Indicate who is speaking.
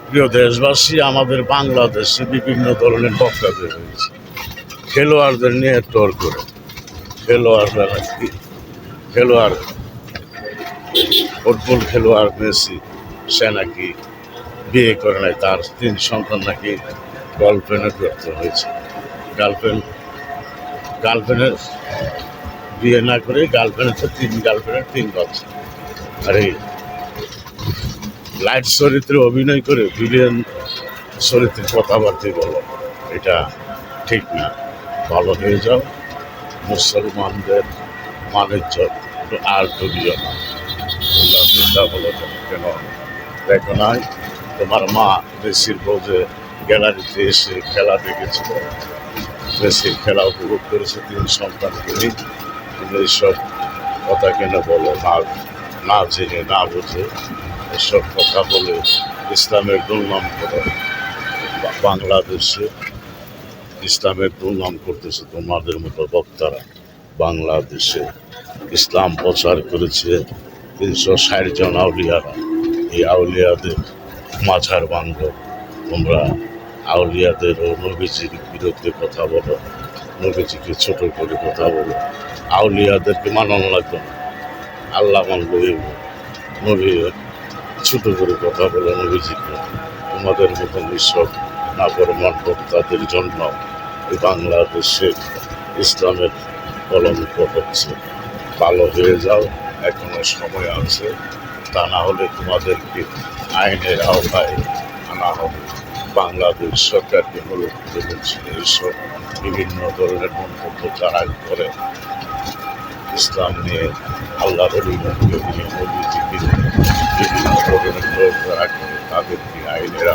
Speaker 1: প্রিয় দেশবাসী, আমাদের বাংলাদেশে বিভিন্ন ধরনের বক্তা বের হয়েছে খেলোয়াড়দের নিয়ে ট্রল করে। খেলোয়াড়রা নাকি খেলোয়াড় ফুটবল খেলোয়াড় মেসি, সে নাকি বিয়ে করে নাই, তার 3 সন্তান নাকি গার্লফ্রেন্ডে ব্যর্থ হয়েছে। গার্লফ্রেন্ডের বিয়ে না করে গার্লফ্রেন্ডের 3 বাচ্চা। আর এই লাইট চরিত্রে অভিনয় করে ভিলিয়ান চরিত্রের কথাবার্তা বলো, এটা ঠিক না। ভালো হয়ে যাও, মুসলমানদের মানিজ্জত আর ডুবিও না। তোমরা চিন্তা বলো কেন দেখো নাই? তোমার মা মেসির বউজে গ্যালারিতে এসে খেলা দেখেছিল, মেসির খেলা উপভোগ করেছে 3 সন্তানকে নিয়ে। তুমি এইসব কথা কেন বলো? না জেনে না বুঝে এসব কথা বলে ইসলামের দুর্নাম করো। বাংলাদেশে ইসলামের দুর্নাম করতেছে তোমাদের মতো বক্তারা। বাংলাদেশে ইসলাম প্রচার করেছে 360 জন আউলিয়ারা। এই আউলিয়াদের মাঝার ভাঙ্গ। তোমরা আউলিয়াদের ও নবীজির বিরুদ্ধে কথা বলো, নবীজিকে ছোট করে কথা বলো। আউলিয়াদেরকে মানানো লাগবে না, আল্লাহ মানবে। নবী ছোট করে কথা বলো নবীজিকে। তোমাদের মতন এইসব নাফরমান বক্তাদের জন্য এই বাংলাদেশে ইসলামের কলঙ্ক হচ্ছে। ভালো হয়ে যাও, এখনো সময় আছে। তা না হলে তোমাদেরকে আইনের আওতায় আনা হবে। বাংলাদেশ সরকারকে অনুরোধ করে বলছি, এইসব বিভিন্ন ধরনের মন্তব্য যারা করে ইসলাম নিয়ে, আল্লাহ রলিকে নিয়ে, নবীজিকে বিভিন্ন ধরনের লোক যারা করে, তাদেরকে আইনের